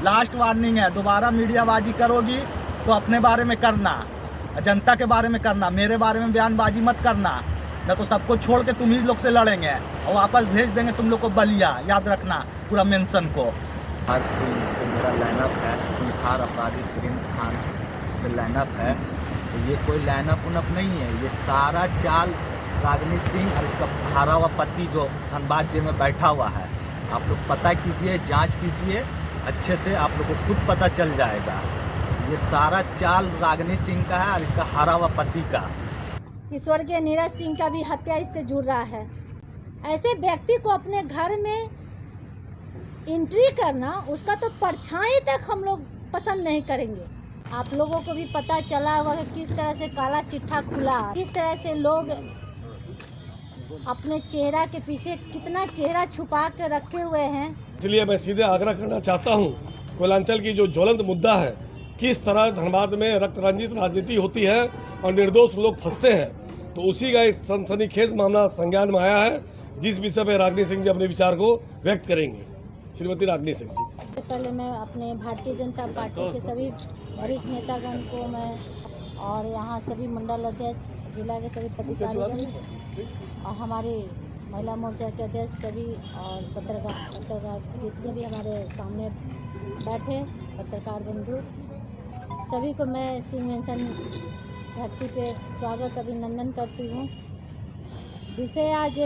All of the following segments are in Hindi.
लास्ट वार्निंग है, दोबारा मीडियाबाजी करोगी तो अपने बारे में करना, जनता के बारे में करना, मेरे बारे में बयानबाजी मत करना, न तो सबको छोड़ के तुम ही लोग से लड़ेंगे और वापस भेज देंगे तुम लोग को बलिया। याद रखना पूरा मेंशन को। हर सीन से मेरा लाइनअप है, खूंखार अपराधी प्रिंस खान से लाइनअप है। तो ये कोई लाइनअप उनअप नहीं है, ये सारा चाल रागिनी सिंह और इसका हारा हुआ पति जो धनबाद जेल में बैठा हुआ है। आप लोग पता कीजिए, जांच कीजिए अच्छे से, आप लोग को खुद पता चल जाएगा। ये सारा चाल रागिनी सिंह का है और इसका हारा हुआ पति का। स्वर्गीय नीरज सिंह का भी हत्या इससे जुड़ रहा है। ऐसे व्यक्ति को अपने घर में एंट्री करना, उसका तो परछाई तक हम लोग पसंद नहीं करेंगे। आप लोगों को भी पता चला होगा कि किस तरह से काला चिट्ठा खुला, किस तरह से लोग अपने चेहरा के पीछे कितना चेहरा छुपा के रखे हुए हैं। इसलिए मैं सीधे आग्रह करना चाहता हूं, कोयलांचल की जो ज्वलंत मुद्दा है, किस तरह धनबाद में रक्त रंजित राजनीति होती है और निर्दोष लोग फंसते हैं, तो उसी का एक सनसनीखेज मामला संज्ञान में आया है, जिस विषय पर रागिनी सिंह जी अपने विचार को व्यक्त करेंगे। श्रीमती रागिनी सिंह जी। पहले मैं अपने भारतीय जनता पार्टी के सभी वरिष्ठ नेतागण को मैं और यहाँ सभी मंडल अध्यक्ष, जिला के सभी पदाधिकारी और हमारे महिला मोर्चा के अध्यक्ष सभी और पत्रकार जितने भी हमारे सामने बैठे पत्रकार बंधु, सभी को मैं सिंह मेंशन धरती पे स्वागत अभिनंदन करती हूँ। विषय आज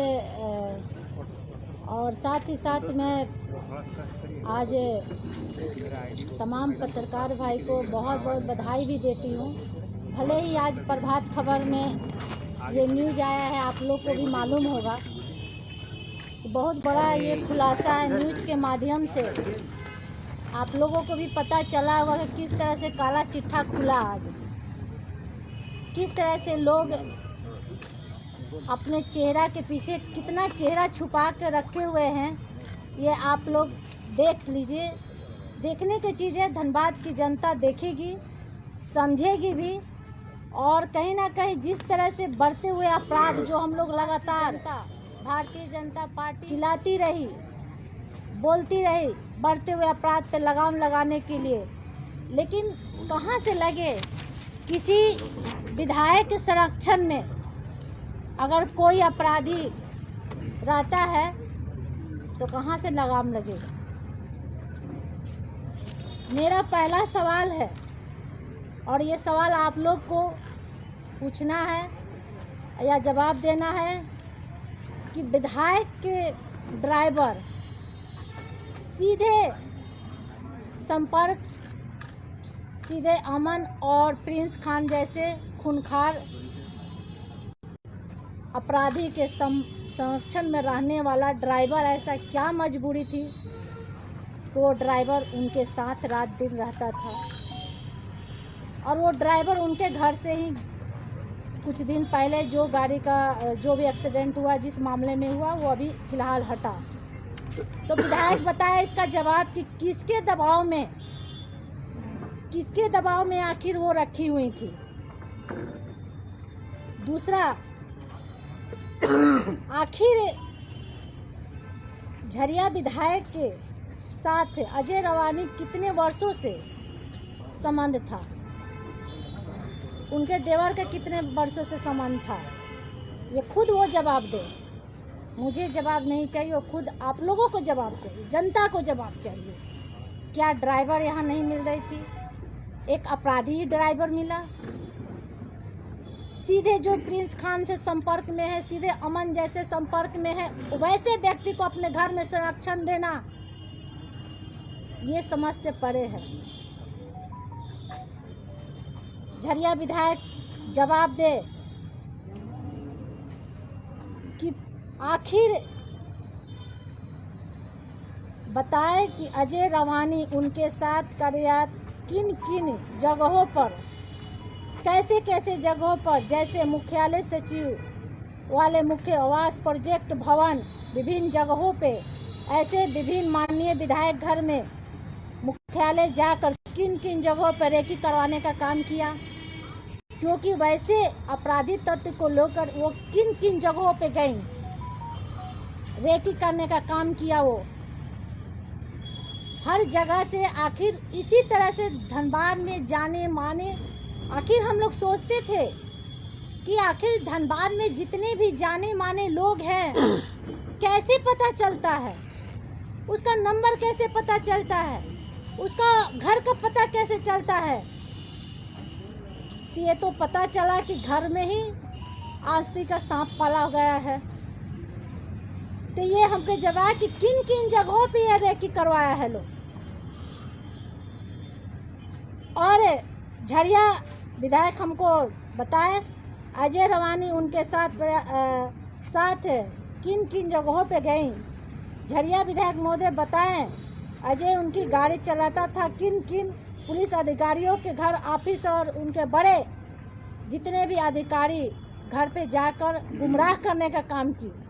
और साथ ही साथ मैं आज तमाम पत्रकार भाई को बहुत बहुत बधाई भी देती हूँ। भले ही आज प्रभात खबर में ये न्यूज़ आया है, आप लोग को भी मालूम होगा, बहुत बड़ा ये खुलासा है। न्यूज़ के माध्यम से आप लोगों को भी पता चला होगा कि किस तरह से काला चिट्ठा खुला, आज किस तरह से लोग अपने चेहरा के पीछे कितना चेहरा छुपा के रखे हुए हैं। ये आप लोग देख लीजिए, देखने की चीज़ है। धनबाद की जनता देखेगी, समझेगी भी, और कहीं ना कहीं जिस तरह से बढ़ते हुए अपराध जो हम लोग लगातार भारतीय जनता पार्टी चिल्लाती रही, बोलती रही बढ़ते हुए अपराध पे लगाम लगाने के लिए, लेकिन कहाँ से लगे? किसी विधायक के संरक्षण में अगर कोई अपराधी रहता है तो कहाँ से लगाम लगेगा? मेरा पहला सवाल है और ये सवाल आप लोग को पूछना है या जवाब देना है कि विधायक के ड्राइवर सीधे संपर्क सीधे अमन और प्रिंस खान जैसे खूंखार अपराधी के संरक्षण में रहने वाला ड्राइवर, ऐसा क्या मजबूरी थी कि वो ड्राइवर उनके साथ रात दिन रहता था? और वो ड्राइवर उनके घर से ही कुछ दिन पहले जो गाड़ी का जो भी एक्सीडेंट हुआ, जिस मामले में हुआ, वो अभी फ़िलहाल हटा। तो विधायक बताया इसका जवाब कि किसके दबाव में आखिर वो रखी हुई थी। दूसरा, आखिर झरिया विधायक के साथ अजय रवानी कितने वर्षों से संबंध था? उनके देवर का कितने वर्षों से संबंध था? ये खुद वो जवाब दे। मुझे जवाब नहीं चाहिए, वो खुद आप लोगों को जवाब चाहिए, जनता को जवाब चाहिए। क्या ड्राइवर यहाँ नहीं मिल रही थी? एक अपराधी ड्राइवर मिला। सीधे जो प्रिंस खान से संपर्क में है, सीधे अमन जैसे संपर्क में है, वैसे व्यक्ति को अपने घर में संरक्षण देना ये समझ से परे है। झरिया विधायक जवाब दे कि आखिर बताए कि अजय रवानी उनके साथ कार्यरत किन किन जगहों पर, कैसे कैसे जगहों पर, जैसे मुख्यालय सचिव वाले मुख्य आवास प्रोजेक्ट भवन, विभिन्न जगहों पे, ऐसे विभिन्न माननीय विधायक घर में मुख्यालय जाकर किन किन जगहों पर रेकी करवाने का काम किया, क्योंकि वैसे अपराधी तत्व को लेकर वो किन किन जगहों पे गई, रेकी करने का काम किया। वो हर जगह से आखिर इसी तरह से धनबाद में जाने माने, आखिर हम लोग सोचते थे कि आखिर धनबाद में जितने भी जाने माने लोग हैं कैसे पता चलता है, उसका नंबर कैसे पता चलता है, उसका घर का पता कैसे चलता है। तो ये तो पता चला कि घर में ही आस्ती का सांप पाला गया है। तो ये हमको जवाब कि किन किन जगहों पे ये रेकी करवाया है लोग। और झरिया विधायक हमको बताए, अजय रवानी उनके साथ किन किन जगहों पे गई। झरिया विधायक महोदय बताएं, अजय उनकी गाड़ी चलाता था, किन किन पुलिस अधिकारियों के घर, ऑफिस और उनके बड़े जितने भी अधिकारी घर पे जाकर गुमराह करने का काम किया।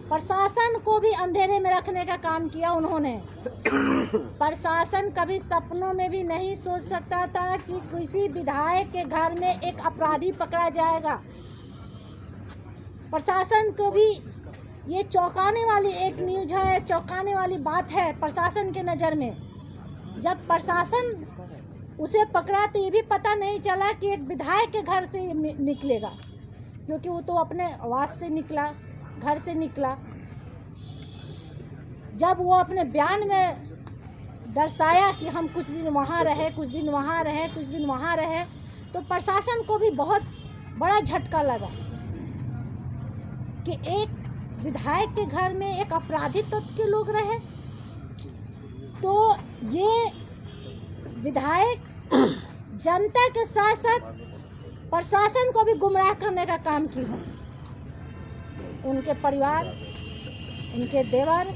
प्रशासन को भी अंधेरे में रखने का काम किया उन्होंने। प्रशासन कभी सपनों में भी नहीं सोच सकता था कि किसी विधायक के घर में एक अपराधी पकड़ा जाएगा। प्रशासन को भी ये चौंकाने वाली एक न्यूज़ है, चौंकाने वाली बात है प्रशासन के नज़र में। जब प्रशासन उसे पकड़ा तो ये भी पता नहीं चला कि एक विधायक के घर से निकलेगा, क्योंकि वो तो अपने आवास से निकला, घर से निकला। जब वो अपने बयान में दर्शाया कि हम कुछ दिन वहाँ रहे, कुछ दिन वहाँ रहे, कुछ दिन वहाँ रहे, तो प्रशासन को भी बहुत बड़ा झटका लगा कि एक विधायक के घर में एक आपराधिक तत्व के लोग रहे। तो ये विधायक जनता के साथ साथ प्रशासन को भी गुमराह करने का काम किया। उनके परिवार, उनके देवर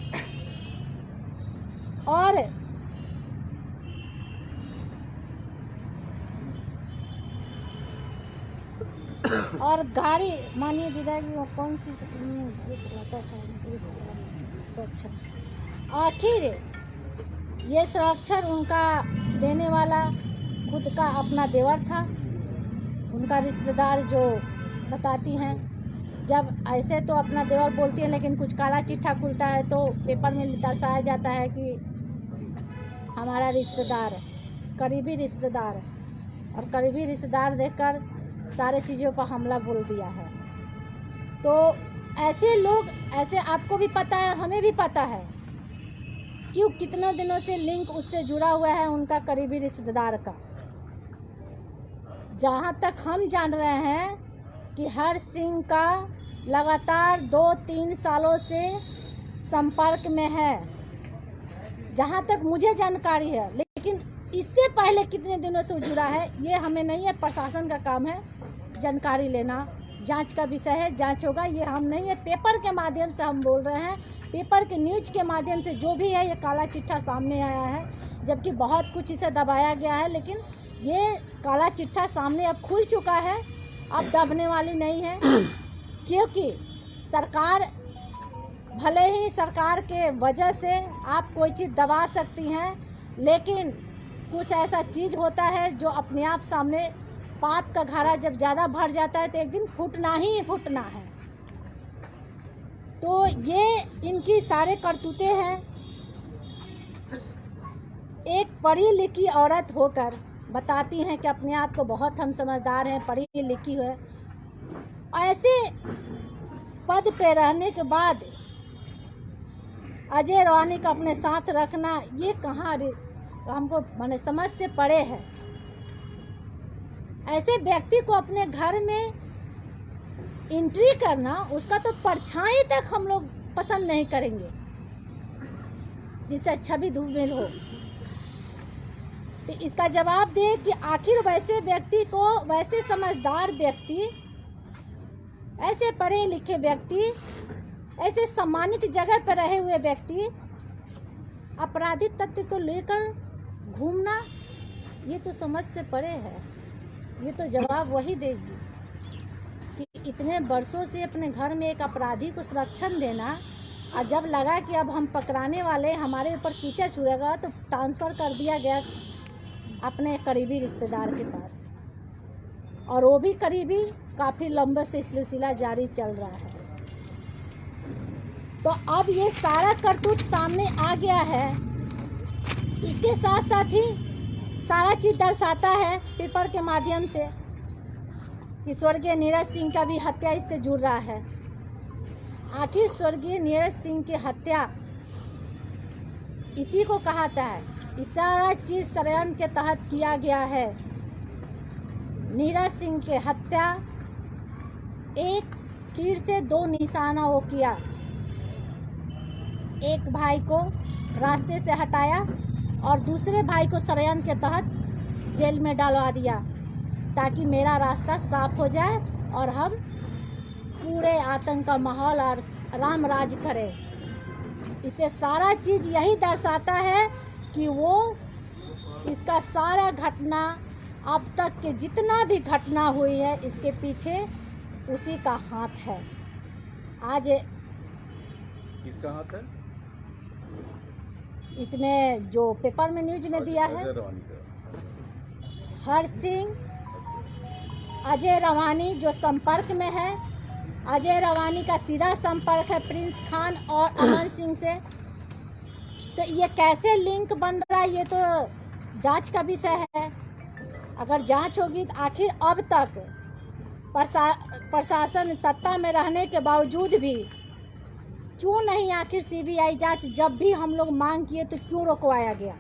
और गाड़ी, मानिए विधायक वो कौन सी चलाता था संरक्षण, आखिर ये संरक्षण उनका देने वाला खुद का अपना देवर था, उनका रिश्तेदार जो बताती हैं। जब ऐसे तो अपना देवर बोलती है, लेकिन कुछ काला चिट्ठा खुलता है तो पेपर में दर्शाया जाता है कि हमारा रिश्तेदार, करीबी रिश्तेदार, और करीबी रिश्तेदार देखकर सारे चीज़ों पर हमला बोल दिया है। तो ऐसे लोग, ऐसे आपको भी पता है, हमें भी पता है कि कितने दिनों से लिंक उससे जुड़ा हुआ है उनका करीबी रिश्तेदार का। जहाँ तक हम जान रहे हैं कि हर्ष सिंह का लगातार 2-3 सालों से संपर्क में है, जहाँ तक मुझे जानकारी है। लेकिन इससे पहले कितने दिनों से जुड़ा है ये हमें नहीं है, प्रशासन का काम है जानकारी लेना, जांच का विषय है, जांच होगा, ये हम नहीं है। पेपर के माध्यम से हम बोल रहे हैं, पेपर के न्यूज़ के माध्यम से जो भी है ये काला चिट्ठा सामने आया है, जबकि बहुत कुछ इसे दबाया गया है, लेकिन ये काला चिट्ठा सामने अब खुल चुका है, अब दबने वाली नहीं है। क्योंकि सरकार, भले ही सरकार के वजह से आप कोई चीज़ दबा सकती हैं, लेकिन कुछ ऐसा चीज़ होता है जो अपने आप सामने, पाप का घड़ा जब ज़्यादा भर जाता है तो एक दिन फूटना ही फूटना है। तो ये इनकी सारे करतूते हैं। एक पढ़ी लिखी औरत होकर बताती हैं कि अपने आप को बहुत हम समझदार हैं, पढ़ी लिखी है, ऐसे पद पे रहने के बाद अजय रवानी का अपने साथ रखना, ये कहाँ हमको माने समझ से परे है। ऐसे व्यक्ति को अपने घर में एंट्री करना, उसका तो परछाई तक हम लोग पसंद नहीं करेंगे, जिससे छवि धूमिल हो। तो इसका जवाब दे कि आखिर वैसे व्यक्ति को, वैसे समझदार व्यक्ति, ऐसे पढ़े लिखे व्यक्ति, ऐसे सम्मानित जगह पर रहे हुए व्यक्ति आपराधिक तत्व को लेकर घूमना, ये तो समझ से परे है। ये तो जवाब वही देगी कि इतने वर्षों से अपने घर में एक अपराधी को संरक्षण देना, और जब लगा कि अब हम पकड़ाने वाले, हमारे ऊपर कीचड़ छुड़ेगा, तो ट्रांसफ़र कर दिया गया अपने करीबी रिश्तेदार के पास, और वो भी करीबी काफ़ी लंबे से सिलसिला जारी चल रहा है। तो अब ये सारा करतूत सामने आ गया है इसके साथ साथ ही सारा चीज़ दर्शाता है पेपर के माध्यम से कि स्वर्गीय नीरज सिंह का भी हत्या इससे जुड़ रहा है। आखिर स्वर्गीय नीरज सिंह की हत्या इसी को कहाता है। इस सारा चीज़ षड्यंत्र के तहत किया गया है। नीरज सिंह के हत्या एक तीर से दो निशाना वो किया। एक भाई को रास्ते से हटाया और दूसरे भाई को षड्यंत्र के तहत जेल में डालवा दिया ताकि मेरा रास्ता साफ हो जाए और हम पूरे आतंक का माहौल और राम राज करें। इसे सारा चीज़ यही दर्शाता है कि वो इसका सारा घटना अब तक के जितना भी घटना हुई है इसके पीछे उसी का हाथ है। आज किसका हाथ है? इसमें जो पेपर में न्यूज में दिया है, हर्ष सिंह, अजय रवानी जो संपर्क में है। अजय रवानी का सीधा संपर्क है प्रिंस खान और अमन सिंह से। तो ये कैसे लिंक बन रहा है ये तो जांच का विषय है। अगर जांच होगी तो आखिर अब तक प्रशासन सत्ता में रहने के बावजूद भी क्यों नहीं आखिर सीबीआई जांच जब भी हम लोग मांग किए तो क्यों रुकवाया गया?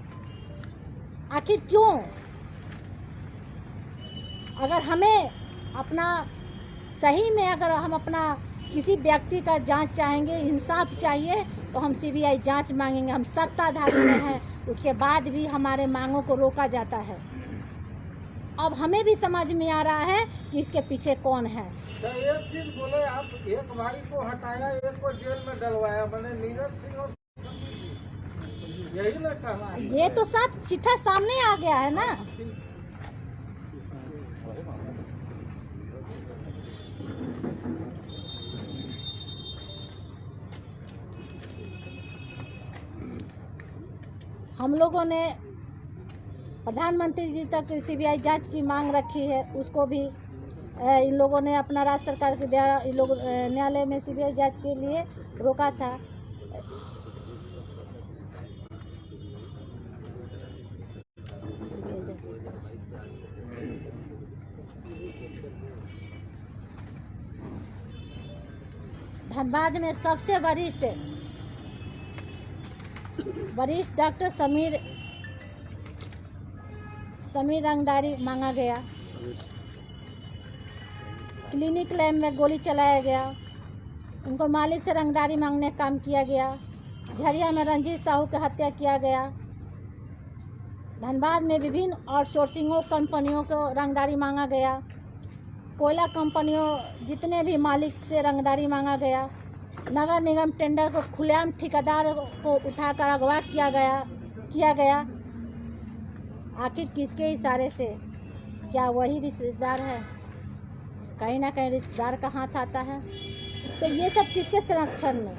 आखिर क्यों? अगर हमें अपना सही में अगर हम अपना किसी व्यक्ति का जांच चाहेंगे, इंसाफ चाहिए तो हम सीबीआई जांच मांगेंगे। हम सत्ताधारी में हैं, उसके बाद भी हमारे मांगों को रोका जाता है। अब हमें भी समझ में आ रहा है कि इसके पीछे कौन है। तो एक चीज बोले, आप एक भाई को हटाया, एक को जेल में डलवाया, मैंने नीरज सिंह और यही ना कहना है। ये तो सब चिट्ठा सामने आ गया है ना। हम लोगों ने प्रधानमंत्री जी तक सीबीआई जांच की मांग रखी है, उसको भी इन लोगों ने अपना राज्य सरकार के द्वारा इन लोग न्यायालय में सीबीआई जांच के लिए रोका था। धनबाद में सबसे वरिष्ठ डॉक्टर समीर रंगदारी मांगा गया। क्लिनिक लैब में गोली चलाया गया। उनको मालिक से रंगदारी मांगने का काम किया गया। झरिया में रंजीत साहू की हत्या किया गया। धनबाद में विभिन्न आउटसोर्सिंगों कंपनियों को रंगदारी मांगा गया। कोयला कंपनियों जितने भी मालिक से रंगदारी मांगा गया। नगर निगम टेंडर को खुलेआम ठेकेदार को उठाकर अगवा किया गया। आखिर किसके इशारे से? क्या वही रिश्तेदार है? कहीं ना कहीं रिश्तेदार का हाथ आता है। तो ये सब किसके संरक्षण में?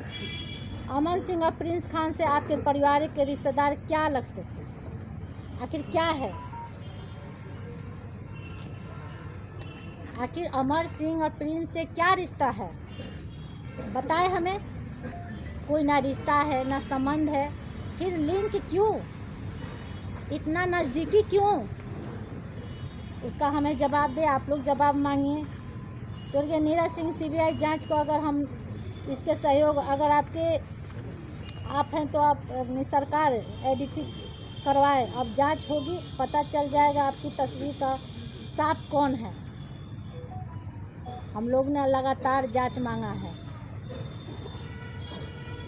अमन सिंह और प्रिंस खान से आपके पारिवारिक के रिश्तेदार क्या लगते थे? आखिर क्या है? आखिर अमर सिंह और प्रिंस से क्या रिश्ता है? बताए हमें। कोई ना रिश्ता है ना संबंध है, फिर लिंक क्यों? इतना नज़दीकी क्यों? उसका हमें जवाब दे। आप लोग जवाब मांगिए। स्वर्गीय नीरज सिंह सीबीआई जांच को अगर हम इसके सहयोग अगर आप हैं तो आप अपनी सरकार एडिफिट करवाए। अब जांच होगी, पता चल जाएगा आपकी तस्वीर का साफ कौन है। हम लोग ने लगातार जांच मांगा है,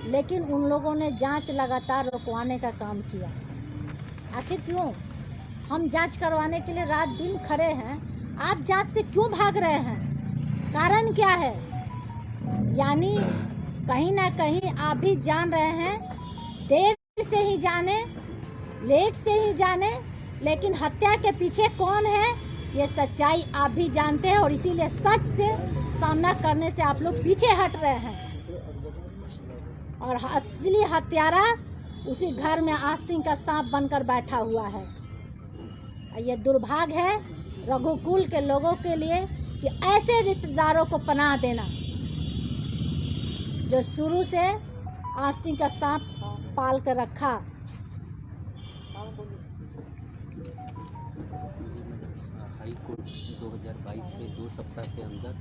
लेकिन उन लोगों ने जांच लगातार रुकवाने का काम किया। आखिर क्यों? हम जांच करवाने के लिए रात दिन खड़े हैं, आप जांच से क्यों भाग रहे हैं? कारण क्या है? यानी कहीं ना कहीं आप भी जान रहे हैं, देर से ही जाने, लेट से ही जाने, लेकिन हत्या के पीछे कौन है ये सच्चाई आप भी जानते हैं। और इसीलिए सच से सामना करने से आप लोग पीछे हट रहे हैं। और असली हत्यारा उसी घर में आस्तीन का सांप बनकर बैठा हुआ है। ये दुर्भाग्य है रघुकुल के लोगों के लिए कि ऐसे रिश्तेदारों को पनाह देना जो शुरू से आस्तीन का सांप पाल कर रखा। हाई कोर्ट 2022 में 2 सप्ताह के अंदर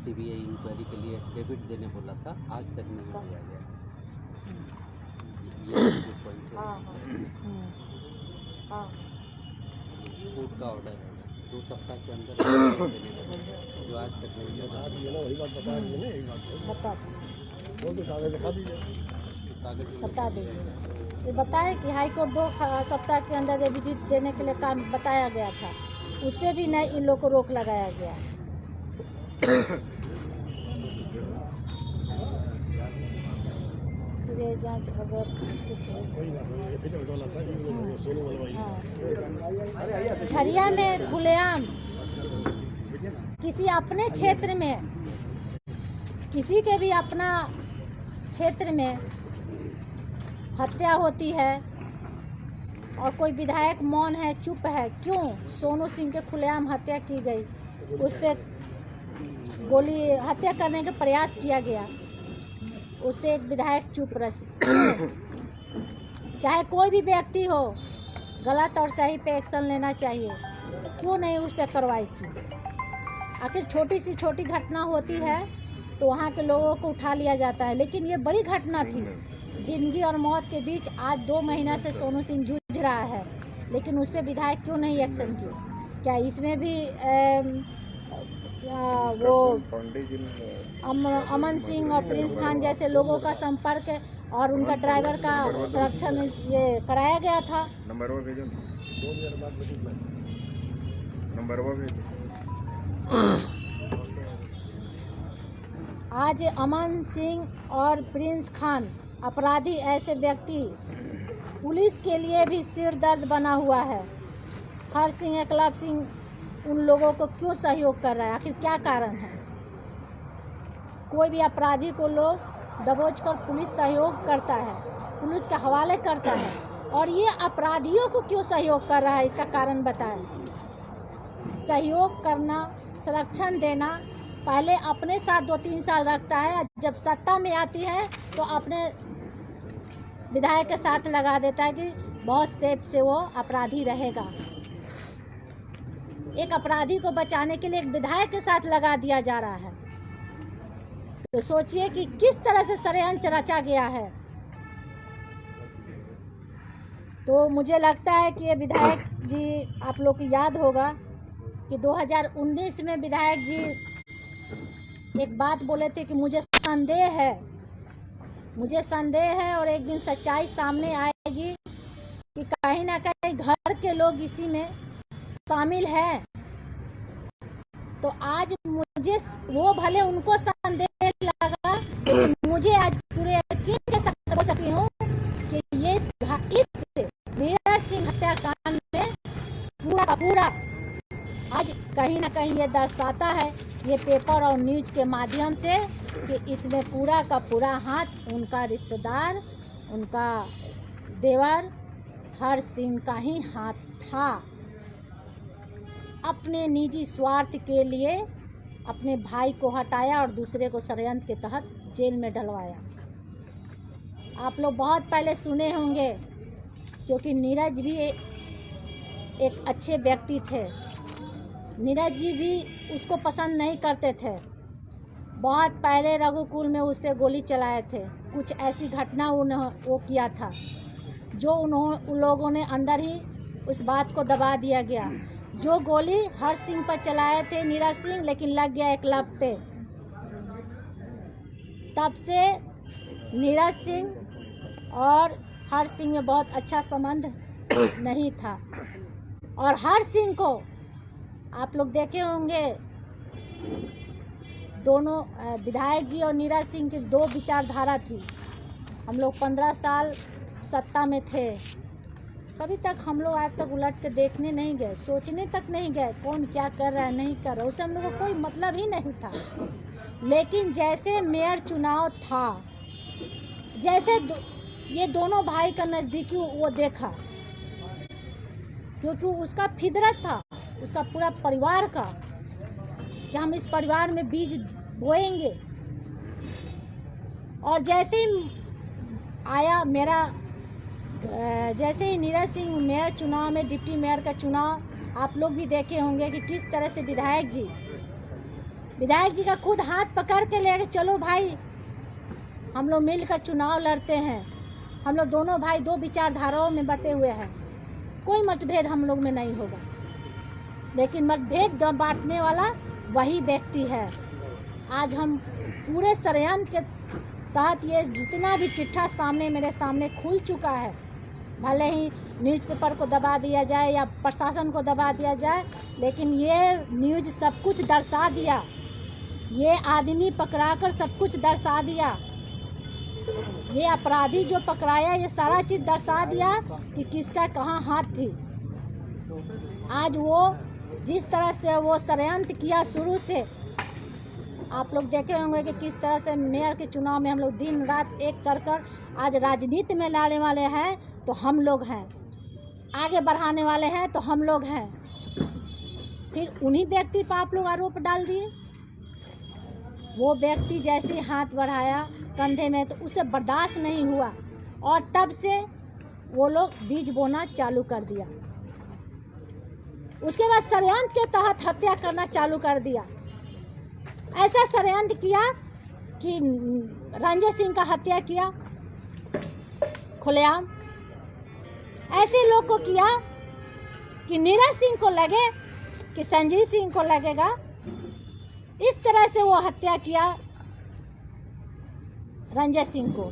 सीबीआई इंक्वायरी के लिए एफिडेविट देने बोला था, आज तक नहीं दिया गया। ये जो पॉइंट है कोर्ट का ऑर्डर है 2 सप्ताह के अंदर एफिडेविट देने बोला, जो आज तक नहीं दिया। बता दीजिए, ये बताए कि हाई कोर्ट 2 सप्ताह के अंदर एफिडेविट देने के लिए काम बताया गया था, उस पर भी नहीं इन लोग को रोक लगाया गया। सीबीआई जांच अगर झरिया में खुलेआम किसी अपने क्षेत्र में, किसी के भी अपना क्षेत्र में हत्या होती है और कोई विधायक मौन है, चुप है, क्यों? सोनू सिंह के खुलेआम हत्या की गई, उस पर गोली हत्या करने का प्रयास किया गया, उस पर एक विधायक चुप रहे। चाहे कोई भी व्यक्ति हो, गलत और सही पे एक्शन लेना चाहिए, क्यों नहीं उस पर कार्रवाई की? आखिर छोटी सी छोटी घटना होती है तो वहाँ के लोगों को उठा लिया जाता है, लेकिन ये बड़ी घटना थी। जिंदगी और मौत के बीच आज 2 महीना से सोनू सिंह जूझ रहा है, लेकिन उस पर विधायक क्यों नहीं एक्शन किया? क्या इसमें भी वो अमन सिंह और प्रिंस खान जैसे लोगों का संपर्क और उनका ड्राइवर का संरक्षण ये कराया गया था? आज अमन सिंह और प्रिंस खान अपराधी ऐसे व्यक्ति पुलिस के लिए भी सिर दर्द बना हुआ है। हर सिंह एकलव सिंह उन लोगों को क्यों सहयोग कर रहा है? आखिर क्या कारण है? कोई भी अपराधी को लोग दबोच कर पुलिस सहयोग करता है, पुलिस के हवाले करता है, और ये अपराधियों को क्यों सहयोग कर रहा है? इसका कारण बताएं। सहयोग करना, संरक्षण देना, पहले अपने साथ 2-3 साल रखता है, जब सत्ता में आती है तो अपने विधायक के साथ लगा देता है कि बहुत सेफ से वो अपराधी रहेगा। एक अपराधी को बचाने के लिए एक विधायक के साथ लगा दिया जा रहा है, तो सोचिए कि किस तरह से षड्यंत्र रचा गया है। तो मुझे लगता है कि ये विधायक जी, आप लोग को याद होगा कि 2019 में विधायक जी एक बात बोले थे कि मुझे संदेह है और एक दिन सच्चाई सामने आएगी कि कहीं ना कहीं घर के लोग इसी में शामिल है। तो आज मुझे, वो भले उनको संदेह लगा, लेकिन मुझे आज पूरे यकीन के साथ बोल सकती हूँ कि ये इस नीरज सिंह हत्याकांड में पूरा आज कहीं ना कहीं ये दर्शाता है, ये पेपर और न्यूज के माध्यम से, कि इसमें पूरा का पूरा हाथ उनका रिश्तेदार, उनका देवर हर सिंह का ही हाथ था। अपने निजी स्वार्थ के लिए अपने भाई को हटाया और दूसरे को षड्यंत्र के तहत जेल में डलवाया। आप लोग बहुत पहले सुने होंगे, क्योंकि नीरज भी एक अच्छे व्यक्ति थे। नीरज जी भी उसको पसंद नहीं करते थे। बहुत पहले रघुकुल में उस पर गोली चलाए थे। कुछ ऐसी घटना वो किया था जो उन लोगों ने अंदर ही उस बात को दबा दिया गया। जो गोली हर सिंह पर चलाए थे नीरज सिंह, लेकिन लग गया एकलव पे। तब से नीरज सिंह और हर सिंह में बहुत अच्छा संबंध नहीं था। और हर सिंह को आप लोग देखे होंगे, दोनों विधायक जी और नीरज सिंह की 2 विचारधारा थी। हम लोग 15 साल सत्ता में थे, कभी तक हम लोग आज तक उलट के देखने नहीं गए, सोचने तक नहीं गए कौन क्या कर रहा है नहीं कर रहा, उससे हम लोग को कोई मतलब ही नहीं था। लेकिन जैसे मेयर चुनाव था, जैसे ये दोनों भाई का नज़दीकी वो देखा, क्योंकि उसका फितरत था, उसका पूरा परिवार का, कि हम इस परिवार में बीज बोएंगे। और जैसे ही आया जैसे ही नीरज सिंह मेयर चुनाव में, डिप्टी मेयर का चुनाव आप लोग भी देखे होंगे कि किस तरह से विधायक जी का खुद हाथ पकड़ के ले चलो भाई, हम लोग मिलकर चुनाव लड़ते हैं। हम लोग दोनों भाई दो विचारधाराओं में बटे हुए हैं, कोई मतभेद हम लोग में नहीं होगा, लेकिन मतभेद बांटने वाला वही व्यक्ति है। आज हम पूरे षड्यंत्र के तहत ये जितना भी चिट्ठा मेरे सामने खुल चुका है, भले ही न्यूज़पेपर को दबा दिया जाए या प्रशासन को दबा दिया जाए, लेकिन ये न्यूज़ सब कुछ दर्शा दिया, ये आदमी पकड़ाकर सब कुछ दर्शा दिया, ये अपराधी जो पकड़ाया ये सारा चीज़ दर्शा दिया कि किसका कहाँ हाथ थी। आज वो जिस तरह से वो षड्यंत्र किया शुरू से, आप लोग देखे होंगे कि किस तरह से मेयर के चुनाव में हम लोग दिन रात एक कर आज राजनीति में लाने वाले हैं तो हम लोग हैं, आगे बढ़ाने वाले हैं तो हम लोग हैं, फिर उन्हीं व्यक्ति पर आप लोग आरोप डाल दिए। वो व्यक्ति जैसे हाथ बढ़ाया कंधे में तो उसे बर्दाश्त नहीं हुआ और तब से वो लोग बीज बोना चालू कर दिया। उसके बाद षड्यंत्र के तहत हत्या करना चालू कर दिया। ऐसा षड्यंत्र किया कि रंजय सिंह का हत्या किया खुलेआम, ऐसे लोग को किया कि नीरज सिंह को लगे कि संजीव सिंह को लगेगा, इस तरह से वो हत्या किया रंजय सिंह को।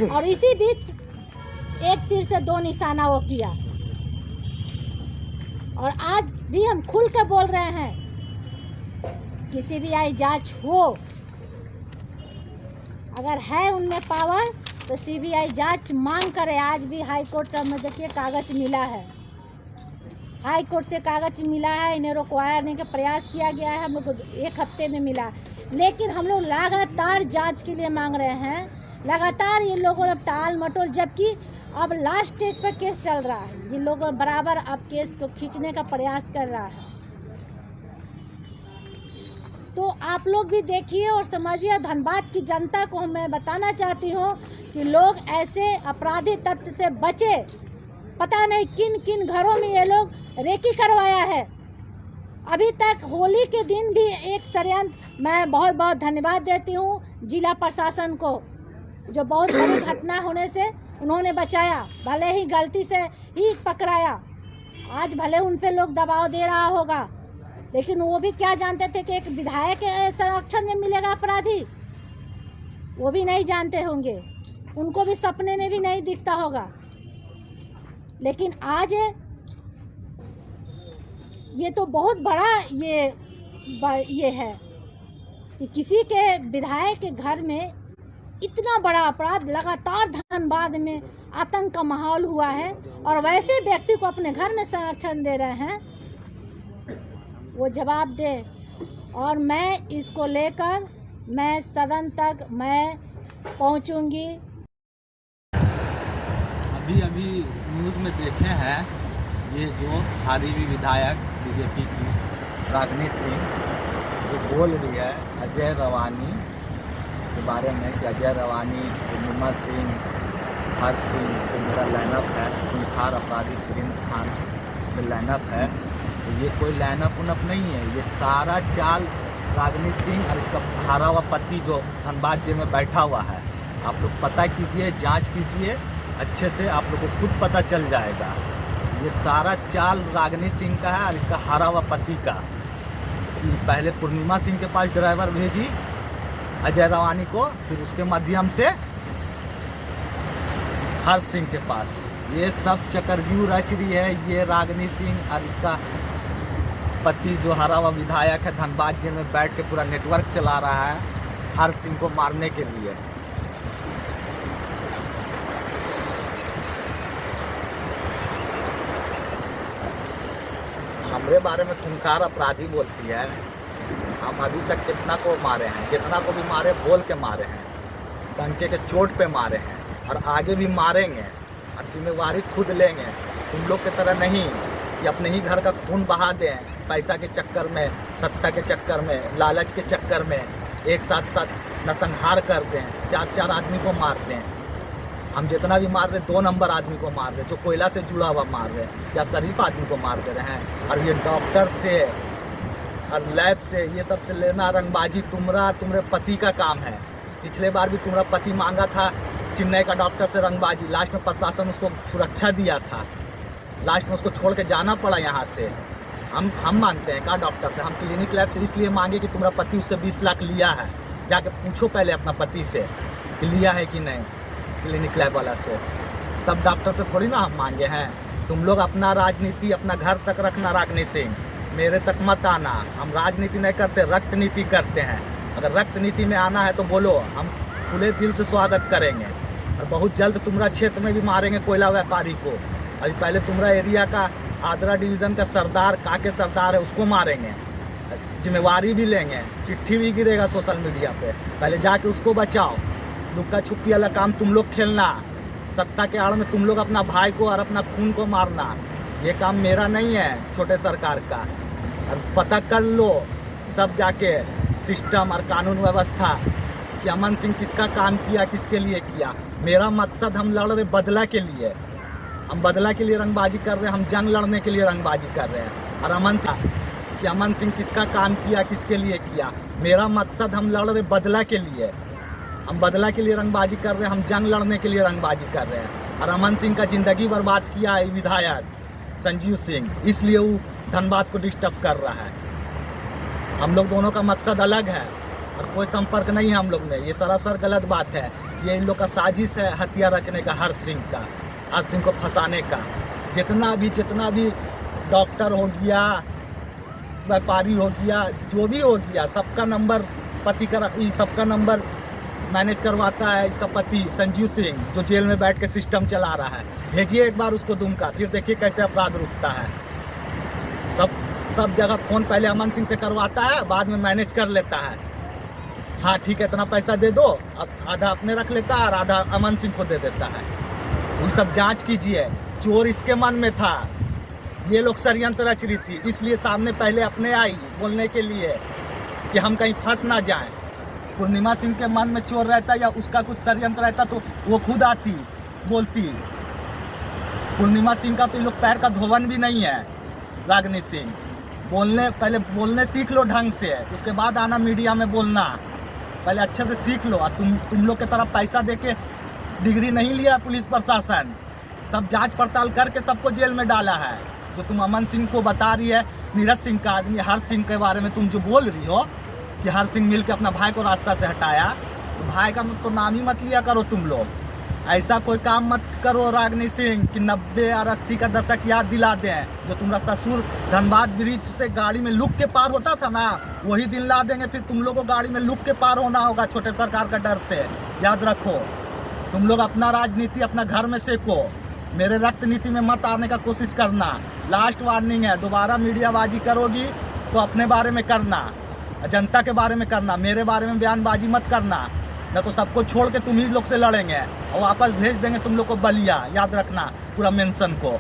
और इसी बीच एक तीर से दो निशाना वो किया। और आज भी हम खुल कर बोल रहे हैं कि सीबीआई जांच हो, अगर है उनमें पावर तो सीबीआई जांच मांग करे। आज भी हाई कोर्ट से हमें देखिए कागज मिला है, हाई कोर्ट से कागज मिला है, इन्हें रुकवाने का प्रयास किया गया है, हम लोग को 1 हफ्ते में मिला, लेकिन हम लोग लगातार जांच के लिए मांग रहे हैं। लगातार ये लोगों ने टाल मटोल, जबकि अब लास्ट स्टेज पर केस चल रहा है, ये लोग बराबर अब केस को खींचने का प्रयास कर रहा है। तो आप लोग भी देखिए और समझिए। धनबाद की जनता को मैं बताना चाहती हूँ कि लोग ऐसे अपराधी तत्व से बचे। पता नहीं किन किन घरों में ये लोग रेकी करवाया है। अभी तक होली के दिन भी एक षड्यंत्र, मैं बहुत बहुत धन्यवाद देती हूँ जिला प्रशासन को, जो बहुत बड़ी घटना होने से उन्होंने बचाया, भले ही गलती से ही पकड़ाया। आज भले उन पे लोग दबाव दे रहा होगा, लेकिन वो भी क्या जानते थे कि एक विधायक के संरक्षण में मिलेगा अपराधी, वो भी नहीं जानते होंगे, उनको भी सपने में भी नहीं दिखता होगा। लेकिन आज ये तो बहुत बड़ा ये है कि किसी के विधायक के घर में इतना बड़ा अपराध, लगातार धनबाद में आतंक का माहौल हुआ है और वैसे व्यक्ति को अपने घर में संरक्षण दे रहे हैं, वो जवाब दे। और मैं इसको लेकर मैं सदन तक मैं पहुंचूंगी। अभी न्यूज़ में देखे हैं ये जो हारी हुई विधायक बीजेपी की रागिनी सिंह जो बोल रही है अजय रवानी के बारे में कि अजय रवानी, पूर्णिमा सिंह, हर्ष सिंह से मेरा लाइनअप है, खूंखार अपराधी प्रिंस खान से लाइनअप है, तो ये कोई लाइनअप उनअप नहीं है। ये सारा चाल रागिनी सिंह और इसका हारा हुआ पति जो धनबाद जेल में बैठा हुआ है, आप लोग पता कीजिए, जांच कीजिए अच्छे से, आप लोग को खुद पता चल जाएगा। ये सारा चाल रागिनी सिंह का है और इसका हारा हुआ पति का। पहले पूर्णिमा सिंह के पास ड्राइवर भेजी अजय रवानी को, फिर उसके माध्यम से हर्ष सिंह के पास। ये सब चक्रव्यूह रच रही है ये रागिनी सिंह और इसका पति जो हारा हुआ विधायक है, धनबाद जेल में बैठ के पूरा नेटवर्क चला रहा है हर्ष सिंह को मारने के लिए। हमारे बारे में खूंखार अपराधी बोलती है। हम अभी तक कितना को मारे हैं, जितना को भी मारे बोल के मारे हैं, डंके के चोट पे मारे हैं और आगे भी मारेंगे और जिम्मेवारी खुद लेंगे। तुम लोग की तरह नहीं कि अपने ही घर का खून बहा दें पैसा के चक्कर में, सत्ता के चक्कर में, लालच के चक्कर में, एक साथ नरसंहार कर दें, 4 आदमी को मारते हैं। हम जितना भी मार रहे 2 नंबर आदमी को मार रहे, जो कोयला से जुड़ा हुआ मार रहे, या शरीफ आदमी को मार दे रहे हैं। और ये डॉक्टर से और लैब से ये सब से लेना रंगबाजी तुम्हारे पति का काम है। पिछले बार भी तुम्हारा पति मांगा था चेन्नई का डॉक्टर से रंगबाजी, लास्ट में प्रशासन उसको सुरक्षा दिया था, लास्ट में उसको छोड़ के जाना पड़ा यहाँ से। हम मांगते हैं का डॉक्टर से, हम क्लिनिक लैब से इसलिए मांगे कि तुम्हारा पति उससे 20 लाख लिया है। जाके पूछो पहले अपना पति से कि लिया है कि नहीं, क्लिनिक लैब वाला से। सब डॉक्टर से थोड़ी ना हम मांगे हैं। तुम लोग अपना राजनीति अपना घर तक रखना रागनी सिंह, मेरे तक मत आना। हम राजनीति नहीं करते, रक्त नीति करते हैं। अगर रक्त नीति में आना है तो बोलो, हम खुले दिल से स्वागत करेंगे। और बहुत जल्द तुम्हारा क्षेत्र में भी मारेंगे कोयला व्यापारी को। अभी पहले तुम्हारा एरिया का आदरा डिवीज़न का सरदार काके सरदार है, उसको मारेंगे, जिम्मेवारी भी लेंगे, चिट्ठी भी गिरेगा सोशल मीडिया पे। पहले जाके उसको बचाओ। लुक्का छुपी वाला काम तुम लोग खेलना, सत्ता के आड़ में तुम लोग अपना भाई को और अपना खून को मारना, ये काम मेरा नहीं है, छोटे सरकार का। और पता कर लो सब जाके सिस्टम और कानून व्यवस्था कि अमन सिंह किसका काम किया, किसके लिए किया। मेरा मकसद, हम लड़ रहे बदला के लिए, हम बदला के लिए रंगबाजी कर रहे हैं, हम जंग लड़ने के लिए रंगबाजी कर रहे हैं। और अमन सिंह कि अमन सिंह किसका काम किया, किसके लिए किया। मेरा मकसद, हम लड़ रहे बदला के लिए, हम बदला के लिए रंगबाजी कर रहे हैं, हम जंग लड़ने के लिए रंगबाजी कर रहे हैं। और अमन सिंह का ज़िंदगी बर्बाद किया है विधायक संजीव सिंह, इसलिए वो धनबाद को डिस्टर्ब कर रहा है। हम लोग दोनों का मकसद अलग है और कोई संपर्क नहीं है हम लोग में। ये सरासर गलत बात है। ये इन लोग का साजिश है हथियार रचने का, हर्ष सिंह का, हर्ष सिंह को फंसाने का। जितना भी डॉक्टर हो गया, व्यापारी हो गया, जो भी हो गया, सबका नंबर पति का, सबका नंबर मैनेज करवाता है इसका पति संजीव सिंह, जो जेल में बैठ के सिस्टम चला रहा है। भेजिए एक बार उसको दुमका, फिर देखिए कैसे अपराध रुकता है। सब जगह फ़ोन पहले अमन सिंह से करवाता है, बाद में मैनेज कर लेता है। हाँ ठीक है, इतना पैसा दे दो, अब आधा अपने रख लेता है और आधा अमन सिंह को दे देता है। ये सब जांच कीजिए। चोर इसके मन में था, ये लोग षड्यंत्र रच रही थी, इसलिए सामने पहले अपने आई बोलने के लिए कि हम कहीं फंस ना जाएं। पूर्णिमा सिंह के मन में चोर रहता या उसका कुछ षड्यंत्र रहता तो वो खुद आती बोलती। पूर्णिमा सिंह का तो ये लोग पैर का धोवन भी नहीं है। रागनी सिंह, पहले बोलने सीख लो ढंग से, उसके बाद आना मीडिया में बोलना। पहले अच्छे से सीख लो। और तुम लोग की तरफ पैसा देके डिग्री नहीं लिया पुलिस प्रशासन, सब जांच पड़ताल करके सबको जेल में डाला है। जो तुम अमन सिंह को बता रही है, नीरज सिंह का आदमी हर्ष सिंह के बारे में तुम जो बोल रही हो कि हर्ष सिंह मिल के अपना भाई को रास्ता से हटाया, तो भाई का तो नाम ही मत लिया करो तुम लोग। ऐसा कोई काम मत करो रागनी सिंह कि 90 और 80 का दशक याद दिला दें। जो तुम्हारा ससुर धनबाद ब्रिज से गाड़ी में लुक के पार होता था ना, वही दिन ला देंगे। फिर तुम लोगों को गाड़ी में लुक के पार होना होगा छोटे सरकार का डर से। याद रखो, तुम लोग अपना राजनीति अपना घर में सेको, मेरे रक्त नीति में मत आने का कोशिश करना। लास्ट वार्निंग है, दोबारा मीडियाबाजी करोगी तो अपने बारे में करना, जनता के बारे में करना, मेरे बारे में बयानबाजी मत करना, न तो सबको छोड़ के तुम ही लोग से लड़ेंगे और वापस भेज देंगे तुम लोग को बलिया। याद रखना पूरा मेंशन को।